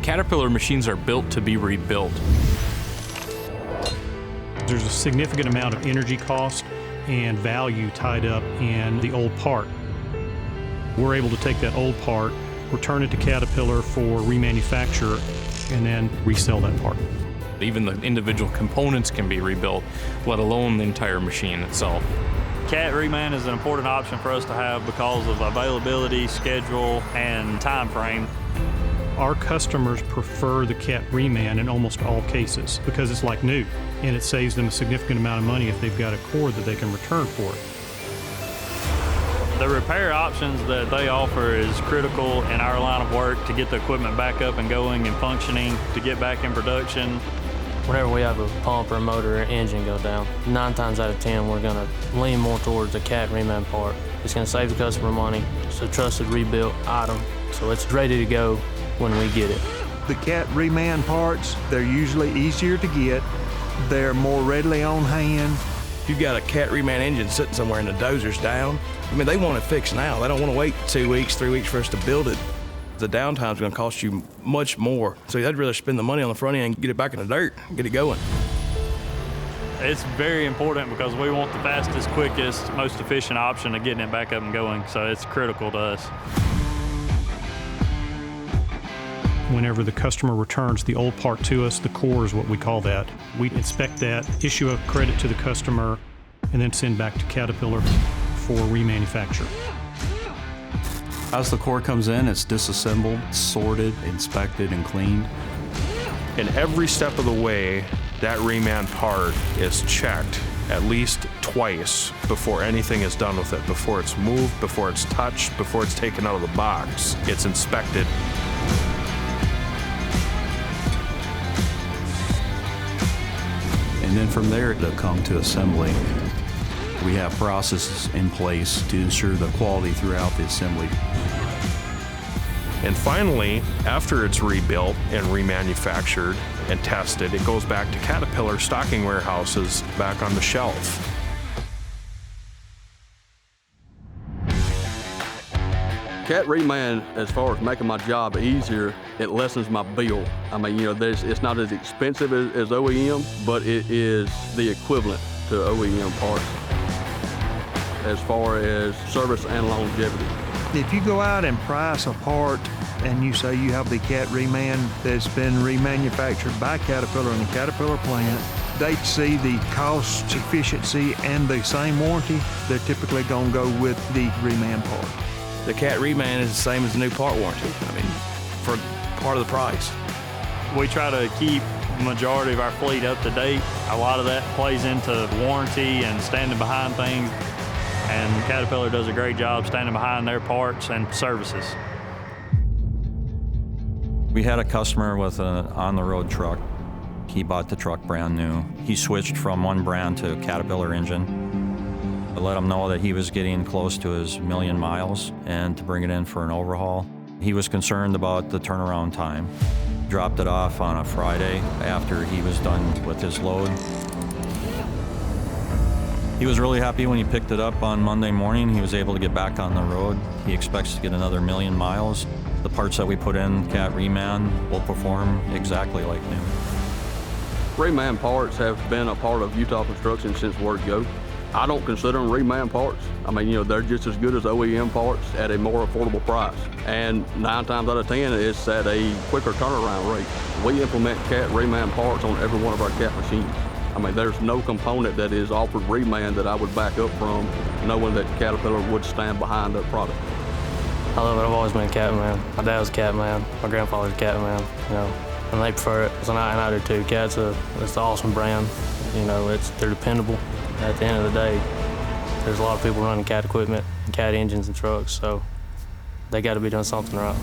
Caterpillar machines are built to be rebuilt. There's a significant amount of energy cost and value tied up in the old part. We're able to take that old part, return it to Caterpillar for remanufacture, and then resell that part. Even the individual components can be rebuilt, let alone the entire machine itself. Cat Reman is an important option for us to have because of availability, schedule, and time frame. Our customers prefer the Cat Reman in almost all cases because it's like new, and it saves them a significant amount of money if they've got a cord that they can return for it. The repair options that they offer is critical in our line of work to get the equipment back up and going and functioning, to get back in production. Whenever we have a pump or a motor or engine go down, 9 times out of 10 we're going to lean more towards the Cat Reman part. It's going to save the customer money. It's a trusted rebuilt item, so it's ready to go when we get it. The Cat Reman parts, they're usually easier to get. They're more readily on hand. If you've got a Cat Reman engine sitting somewhere and the dozer's down, I mean, they want it fixed now. They don't want to wait 2 weeks, 3 weeks for us to build it. The downtime's going to cost you much more. So they'd rather spend the money on the front end and get it back in the dirt, get it going. It's very important because we want the fastest, quickest, most efficient option of getting it back up and going, so it's critical to us. Whenever the customer returns the old part to us, the core is what we call that. We inspect that, issue a credit to the customer, and then send back to Caterpillar for remanufacture. As the core comes in, it's disassembled, sorted, inspected, and cleaned. And every step of the way, that Reman part is checked at least twice before anything is done with it. Before it's moved, before it's touched, before it's taken out of the box, it's inspected. And then from there, they'll come to assembly. We have processes in place to ensure the quality throughout the assembly. And finally, after it's rebuilt and remanufactured and tested, it goes back to Caterpillar stocking warehouses back on the shelf. Cat Reman, as far as making my job easier, it lessens my bill. I mean, it's not as expensive as OEM, but it is the equivalent to OEM parts as far as service and longevity. If you go out and price a part and you say you have the Cat Reman that's been remanufactured by Caterpillar in the Caterpillar plant, they see the cost, efficiency, and the same warranty, they're typically going to go with the Reman part. The Cat Reman is the same as the new part warranty. I mean, for part of the price. We try to keep the majority of our fleet up to date. A lot of that plays into warranty and standing behind things. And Caterpillar does a great job standing behind their parts and services. We had a customer with an on-the-road truck. He bought the truck brand new. He switched from one brand to a Caterpillar engine. I let him know that he was getting close to his 1,000,000 miles and to bring it in for an overhaul. He was concerned about the turnaround time. Dropped it off on a Friday after he was done with his load. He was really happy when he picked it up on Monday morning. He was able to get back on the road. He expects to get another 1,000,000 miles. The parts that we put in Cat Reman will perform exactly like new. Reman parts have been a part of Utah construction since word go. I don't consider them Reman parts. I mean, they're just as good as OEM parts at a more affordable price. And 9 times out of 10, it's at a quicker turnaround rate. We implement Cat Reman parts on every one of our Cat machines. I mean, there's no component that is offered Reman that I would back up from, knowing that Caterpillar would stand behind their product. I love it. I've always been a Cat man. My dad was a Cat man. My grandfather's a Cat man. And they prefer it. And I do too. Cat's it's an awesome brand. They're dependable. At the end of the day, there's a lot of people running Cat equipment and Cat engines and trucks, so they got to be doing something right.